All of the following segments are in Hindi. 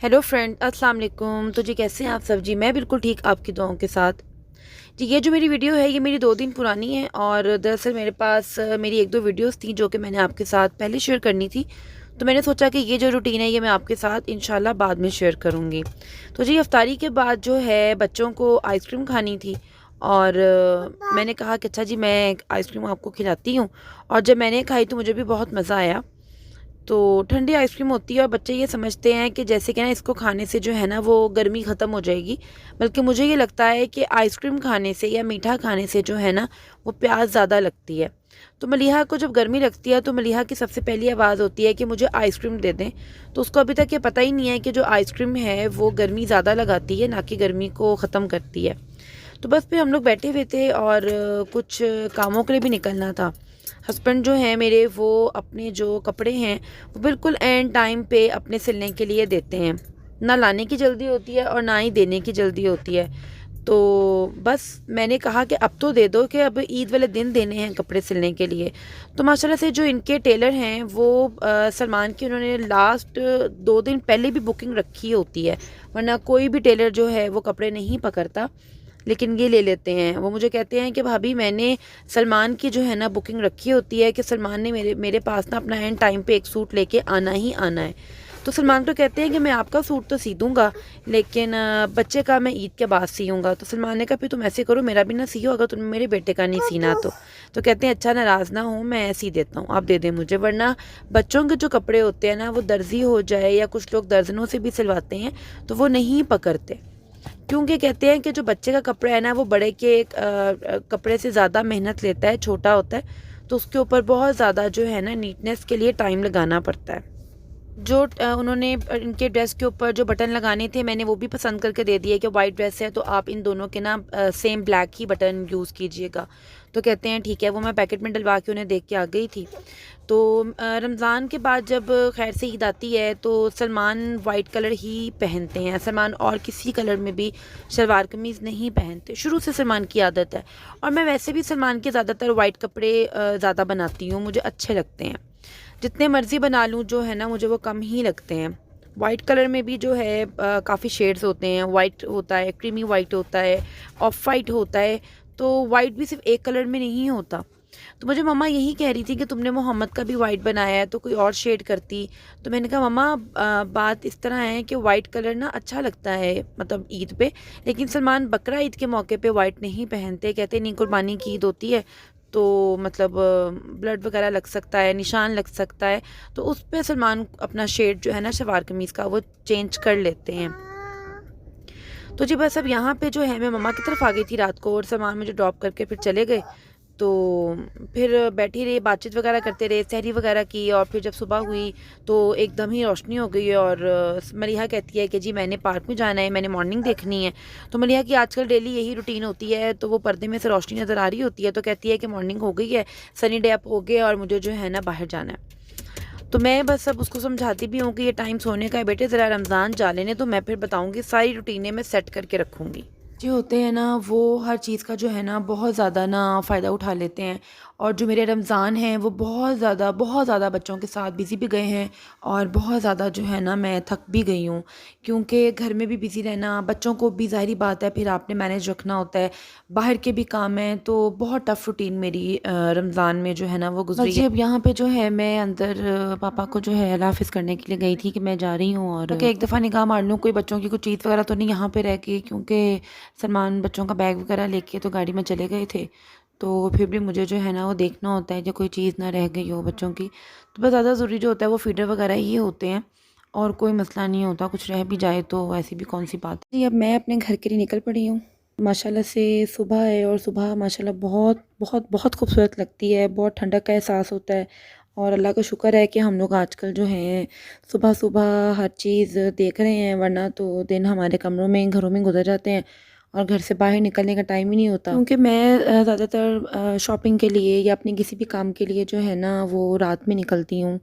हेलो फ्रेंड, अस्सलाम वालेकुम। तो जी कैसे हैं आप सब? जी मैं बिल्कुल ठीक, आपकी दुआओं के साथ। जी ये जो मेरी वीडियो है ये मेरी 2 दिन पुरानी है और दरअसल मेरे पास मेरी 1-2 वीडियोस थी जो कि मैंने आपके साथ पहले शेयर करनी थी। तो मैंने सोचा कि ये जो रूटीन है ये मैं आपके साथ इंशाल्लाह बाद में शेयर करूँगी। तो जी इफ्तारी के बाद जो है बच्चों को आइसक्रीम खानी थी और मैंने कहा कि अच्छा जी मैं आइसक्रीम आपको खिलाती हूँ। और जब मैंने खाई तो मुझे भी बहुत मज़ा आया। तो ठंडी आइसक्रीम होती है और बच्चे ये समझते हैं कि जैसे कि ना इसको खाने से जो है ना वो गर्मी ख़त्म हो जाएगी। बल्कि मुझे ये लगता है कि आइसक्रीम खाने से या मीठा खाने से जो है ना वो प्यास ज़्यादा लगती है। तो मलीहा को जब गर्मी लगती है तो मलीहा की सबसे पहली आवाज़ होती है कि मुझे आइसक्रीम दे दें। तो उसको अभी तक ये पता ही नहीं है कि जो आइसक्रीम है वो गर्मी ज़्यादा लगाती है, ना कि गर्मी को ख़त्म करती है। तो बस फिर हम लोग बैठे हुए थे और कुछ कामों के लिए भी निकलना था। हस्बैंड जो हैं मेरे वो अपने जो कपड़े हैं वो बिल्कुल एंड टाइम पे अपने सिलने के लिए देते हैं। ना लाने की जल्दी होती है और ना ही देने की जल्दी होती है। तो बस मैंने कहा कि अब तो दे दो कि अब ईद वाले दिन देने हैं कपड़े सिलने के लिए। तो माशाल्लाह से जो इनके टेलर हैं वो सलमान की उन्होंने लास्ट 2 दिन पहले भी बुकिंग रखी होती है, वरना कोई भी टेलर जो है वो कपड़े नहीं पकड़ता। लेकिन ये ले लेते हैं। वो मुझे कहते हैं कि भाभी मैंने सलमान की जो है ना बुकिंग रखी होती है कि सलमान ने मेरे मेरे पास ना अपना एंड टाइम पे एक सूट लेके आना ही आना है। तो सलमान तो कहते हैं कि मैं आपका सूट तो सी दूँगा, लेकिन बच्चे का मैं ईद के बाद सियूँगा। तो सलमान ने कहा फिर तुम ऐसे करो मेरा भी ना सियो, अगर तुम्हें मेरे बेटे का नहीं सीना तो। तो कहते हैं अच्छा नाराज़ ना हो, मैं सी देता हूँ, आप दे दें मुझे, वरना बच्चों के जो कपड़े होते हैं ना वो दर्जी हो जाए या कुछ लोग दर्जनों से भी सिलवाते हैं तो वो नहीं पकड़ते। क्योंकि कहते हैं कि जो बच्चे का कपड़ा है ना वो बड़े के कपड़े से ज़्यादा मेहनत लेता है, छोटा होता है। तो उसके ऊपर बहुत ज़्यादा जो है ना नीटनेस के लिए टाइम लगाना पड़ता है। जो उन्होंने इनके ड्रेस के ऊपर जो बटन लगाने थे मैंने वो भी पसंद करके दे दिए कि वाइट ड्रेस है तो आप इन दोनों के ना सेम ब्लैक ही बटन यूज़ कीजिएगा। तो कहते हैं ठीक है, वो मैं पैकेट में डलवा के उन्हें देख के आ गई थी। तो रमज़ान के बाद जब खैर से ईद आती है तो सलमान वाइट कलर ही पहनते हैं। सलमान और किसी कलर में भी शलवार कमीज़ नहीं पहनते, शुरू से सलमान की आदत है। और मैं वैसे भी सलमान के ज़्यादातर वाइट कपड़े ज़्यादा बनाती हूँ, मुझे अच्छे लगते हैं। जितने मर्ज़ी बना लूँ जो है ना मुझे वो कम ही लगते हैं। वाइट कलर में भी जो है काफ़ी शेड्स होते हैं, वाइट होता है, क्रीमी वाइट होता है, ऑफ वाइट होता है। तो वाइट भी सिर्फ एक कलर में नहीं होता। तो मुझे मम्मा यही कह रही थी कि तुमने मोहम्मद का भी वाइट बनाया है तो कोई और शेड करती। तो मैंने कहा मम्मा बात इस तरह है कि वाइट कलर ना अच्छा लगता है मतलब ईद पे, लेकिन सलमान बकरा ईद के मौके पे वाइट नहीं पहनते। कहते नहीं कुर्बानी की ईद होती है तो मतलब ब्लड वगैरह लग सकता है, निशान लग सकता है। तो उस पे सलमान अपना शेड जो है ना शलवार कमीज़ का वो चेंज कर लेते हैं। तो जी बस अब यहाँ पे जो है मैं मम्मा की तरफ आ गई थी रात को और सामान मुझे ड्रॉप करके फिर चले गए। तो फिर बैठी रही, बातचीत वगैरह करते रहे, सहरी वगैरह की। और फिर जब सुबह हुई तो एकदम ही रोशनी हो गई और मलिहा कहती है कि जी मैंने पार्क में जाना है, मैंने मॉर्निंग देखनी है। तो मलिहा की आजकल डेली यही रूटीन होती है, तो वो पर्दे में से रोशनी नज़र आ रही होती है तो कहती है कि मॉर्निंग हो गई है, सनी डे अप हो गया और मुझे जो है ना बाहर जाना है। तो मैं बस अब उसको समझाती भी हूँ कि ये टाइम सोने का है बेटे, ज़रा रमज़ान जा लेने तो मैं फिर बताऊँगी, सारी रूटीनें मैं सेट करके रखूँगी। जो होते हैं ना वो हर चीज़ का जो है ना बहुत ज़्यादा ना फ़ायदा उठा लेते हैं। और जो मेरे रमज़ान हैं वो बहुत ज़्यादा बच्चों के साथ बिज़ी भी गए हैं और बहुत ज़्यादा जो है ना मैं थक भी गई हूँ। क्योंकि घर में भी बिज़ी रहना, बच्चों को भी ज़ाहिरी बात है फिर आपने मैनेज रखना होता है, बाहर के भी काम हैं, तो बहुत टफ़ रूटीन मेरी रमज़ान में जो है ना वो गुज़री है। अब यहाँ पे जो है मैं अंदर पापा को जो है अल्लाह हाफ़िज़ करने के लिए गई थी कि मैं जा रही हूँ और कि एक दफ़ा निगाह मार लूँ कोई बच्चों की कुछ चीज़ वगैरह तो नहीं यहाँ पे रह गई, क्योंकि सलमान बच्चों का बैग वगैरह लेके तो गाड़ी में चले गए थे। तो फिर भी मुझे जो है ना वो देखना होता है कि कोई चीज़ ना रह गई हो बच्चों की। तो बस ज़्यादा ज़रूरी जो होता है वो फीडर वगैरह ही होते हैं और कोई मसला नहीं होता, कुछ रह भी जाए तो ऐसी भी कौन सी बात है। जी अब मैं अपने घर के लिए निकल पड़ी हूँ। माशाल्लाह से सुबह है और सुबह माशाल्लाह बहुत बहुत बहुत खूबसूरत लगती है, बहुत ठंडक का एहसास होता है। और अल्लाह का शुक्र है कि हम लोग आजकल जो हैं सुबह सुबह हर चीज़ देख रहे हैं, वरना तो दिन हमारे कमरों में घरों में गुजर जाते हैं और घर से बाहर निकलने का टाइम ही नहीं होता। क्योंकि मैं ज़्यादातर शॉपिंग के लिए या अपने किसी भी काम के लिए जो है ना वो रात में निकलती हूँ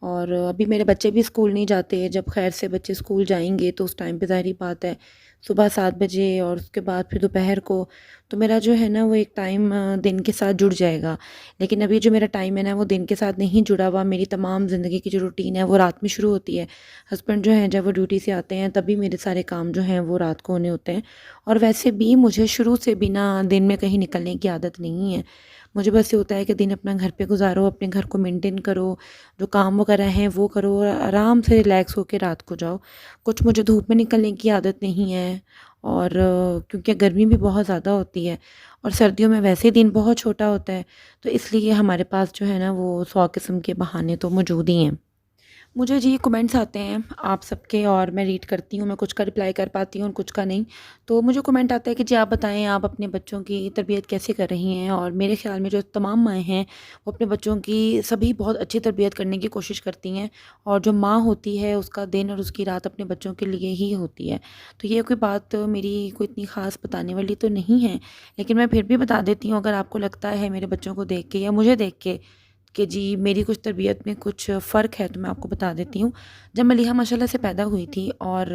और अभी मेरे बच्चे भी स्कूल नहीं जाते। जब खैर से बच्चे स्कूल जाएंगे तो उस टाइम पे ज़ाहिर बात है सुबह 7 बजे और उसके बाद फिर दोपहर को, तो मेरा जो है ना वो एक टाइम दिन के साथ जुड़ जाएगा। लेकिन अभी जो मेरा टाइम है ना वो दिन के साथ नहीं जुड़ा हुआ। मेरी तमाम ज़िंदगी की जो रूटीन है वो रात में शुरू होती है। हस्बैंड जो हैं जब वो ड्यूटी से आते हैं तभी मेरे सारे काम जो हैं वो रात को होने होते हैं। और वैसे भी मुझे शुरू से भी ना दिन में कहीं निकलने की आदत नहीं है। मुझे बस ये होता है कि दिन अपना घर पे गुजारो, अपने घर को मेंटेन करो, जो काम वगैरह हैं वो करो और आराम से रिलैक्स होकर रात को जाओ। कुछ मुझे धूप में निकलने की आदत नहीं है। और क्योंकि गर्मी भी बहुत ज़्यादा होती है और सर्दियों में वैसे ही दिन बहुत छोटा होता है, तो इसलिए हमारे पास जो है ना वो 100 किस्म के बहाने तो मौजूद ही हैं। मुझे जी कमेंट्स आते हैं आप सबके और मैं रीड करती हूँ। मैं कुछ का रिप्लाई कर पाती हूँ और कुछ का नहीं। तो मुझे कमेंट आता है कि जी आप बताएं आप अपने बच्चों की तरबियत कैसे कर रही हैं। और मेरे ख़्याल में जो तमाम माएँ हैं वो अपने बच्चों की सभी बहुत अच्छी तरबियत करने की कोशिश करती हैं। और जो माँ होती है उसका दिन और उसकी रात अपने बच्चों के लिए ही होती है। तो ये कोई बात मेरी कोई इतनी ख़ास बताने वाली तो नहीं है, लेकिन मैं फिर भी बता देती हूँ। अगर आपको लगता है मेरे बच्चों को देख के या मुझे देख के कि जी मेरी कुछ तरबियत में कुछ फ़र्क है, तो मैं आपको बता देती हूँ। जब मलीहा माशाल्लाह से पैदा हुई थी और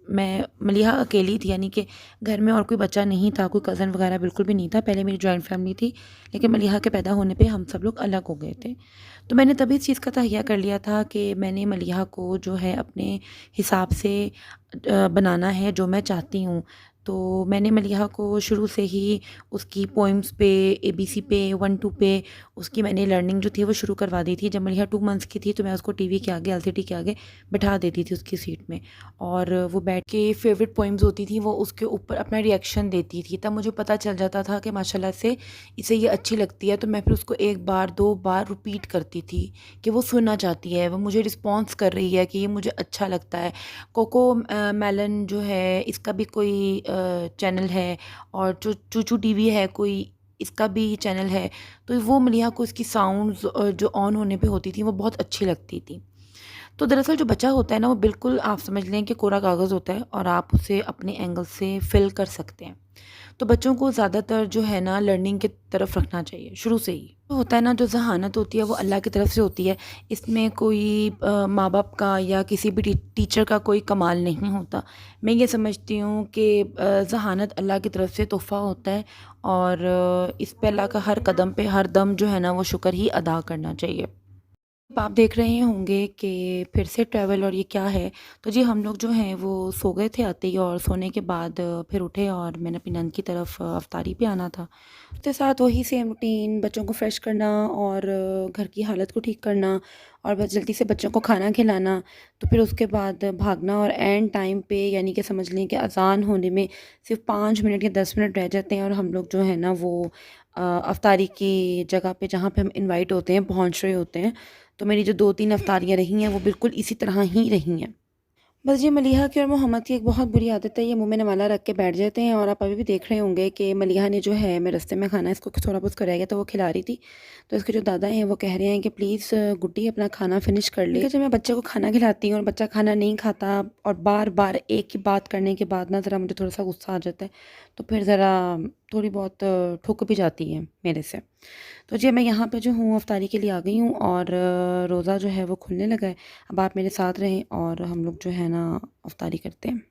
मैं मलीहा अकेली थी, यानी कि घर में और कोई बच्चा नहीं था, कोई कज़न वगैरह बिल्कुल भी नहीं था। पहले मेरी जॉइंट फैमिली थी, लेकिन मलीहा के पैदा होने पे हम सब लोग अलग हो गए थे। तो मैंने तभी इस चीज़ का तहैया कर लिया था कि मैंने मलीहा को जो है अपने हिसाब से बनाना है जो मैं चाहती हूँ। तो मैंने मलीहा को शुरू से ही उसकी पोइम्स पे, एबीसी पे, 1-2 पे उसकी मैंने लर्निंग जो थी वो शुरू करवा दी थी। जब मलीहा 2 मंथ्स की थी तो मैं उसको टीवी के आगे, एलसीडी के आगे बिठा देती थी उसकी सीट में, और वो बैठ के फेवरेट पोइम्स होती थी वो उसके ऊपर अपना रिएक्शन देती थी। तब मुझे पता चल जाता था कि माशाल्लाह से इसे ये अच्छी लगती है। तो मैं फिर उसको 1 बार 2 बार रिपीट करती थी कि वो सुनना चाहती है, वो मुझे रिस्पॉन्स कर रही है कि ये मुझे अच्छा लगता है। कोको मेलन जो है इसका भी कोई चैनल है, और जो चूचू टीवी है कोई, इसका भी चैनल है। तो वो मलीहा को इसकी साउंड्स जो ऑन होने पे होती थी वो बहुत अच्छी लगती थी। तो दरअसल जो बच्चा होता है ना वो बिल्कुल आप समझ लें कि कोरा कागज़ होता है और आप उसे अपने एंगल से फिल कर सकते हैं। तो बच्चों को ज़्यादातर जो है ना लर्निंग की तरफ रखना चाहिए शुरू से ही। तो होता है ना जो ज़हानत होती है वो अल्लाह की तरफ से होती है। इसमें कोई माँ बाप का या किसी भी टीचर का कोई कमाल नहीं होता। मैं ये समझती हूँ कि ज़हानत अल्लाह की तरफ से तोहफ़ा होता है, और इस पे अल्लाह का हर कदम पे हर दम जो है ना वो शुक्र ही अदा करना चाहिए। अब आप देख रहे होंगे कि फिर से ट्रैवल और ये क्या है। तो जी हम लोग जो हैं वो सो गए थे आते ही, और सोने के बाद फिर उठे और मैंने अपनी नंद की तरफ अफ्तारी पे आना था। उसके साथ वही सेम रूटीन, बच्चों को फ्रेश करना और घर की हालत को ठीक करना और बस जल्दी से बच्चों को खाना खिलाना। तो फिर उसके बाद भागना, और एंड टाइम पे यानी कि समझ लें कि अज़ान होने में सिर्फ 5 मिनट या 10 मिनट रह जाते हैं और हम लोग जो है ना वो अफ्तारी की जगह पे जहाँ पे हम इनवाइट होते हैं पहुँच रहे होते हैं। तो मेरी जो 2-3 अफ्तारियाँ रही हैं वो बिल्कुल इसी तरह ही रही हैं। बस ये मलीहा की और मोहम्मद की एक बहुत बुरी आदत है, ये मुँह में नवाला रख के बैठ जाते हैं। और आप अभी भी देख रहे होंगे कि मलीहा ने जो है मैं रास्ते में खाना इसको थोड़ा बहुत रह गया तो वो खिला रही थी। तो इसके जो दादा हैं वो कह रहे हैं कि प्लीज़ गुड्डी अपना खाना फिनिश कर ले। जब मैं बच्चे को खाना खिलाती हूँ और बच्चा खाना नहीं खाता और बार बार एक ही बात करने के बाद ना ज़रा मुझे थोड़ा सा गुस्सा आ जाता है। तो फिर ज़रा थोड़ी बहुत ठुक भी जाती है मेरे से। तो जी मैं यहाँ पे जो हूँ अफ्तारी के लिए आ गई हूँ, और रोज़ा जो है वो खुलने लगा है। अब आप मेरे साथ रहें और हम लोग जो है ना अफ्तारी करते हैं।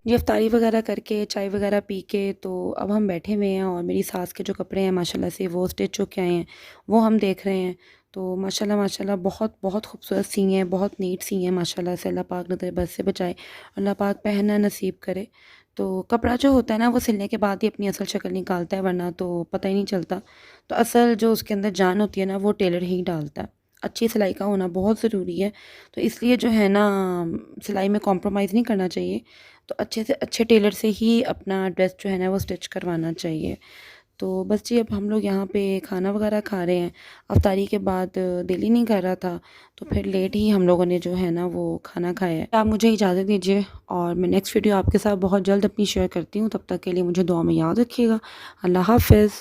ये इफ्तारी वगैरह करके चाय वगैरह पी के तो अब हम बैठे हुए हैं और मेरी सास के जो कपड़े हैं माशाल्लाह से वो स्टिच होके आए हैं, वो हम देख रहे हैं। तो माशाल्लाह माशाल्लाह बहुत बहुत खूबसूरत सी हैं, बहुत नीट सी हैं माशाल्लाह से। अल्लाह पाक नज़र बद से बचाए, अल्लाह पाक पहनना नसीब करे। तो कपड़ा जो होता है ना वो सिलने के बाद ही अपनी असल शक्ल निकालता है, वरना तो पता ही नहीं चलता। तो असल जो उसके अंदर जान होती है ना वो टेलर ही डालता है। अच्छी सिलाई का होना बहुत ज़रूरी है, तो इसलिए जो है ना सिलाई में कॉम्प्रोमाइज़ नहीं करना चाहिए। तो अच्छे से अच्छे टेलर से ही अपना ड्रेस जो है ना वो स्टिच करवाना चाहिए। तो बस जी अब हम लोग यहाँ पे खाना वगैरह खा रहे हैं। अफ्तारी के बाद दिल ही नहीं कर रहा था, तो फिर लेट ही हम लोगों ने जो है ना वो खाना खाया है। आप मुझे इजाज़त दीजिए और मैं नेक्स्ट वीडियो आपके साथ बहुत जल्द अपनी शेयर करती हूँ। तब तक के लिए मुझे दुआ में याद रखिएगा। अल्लाह हाफ़िज़।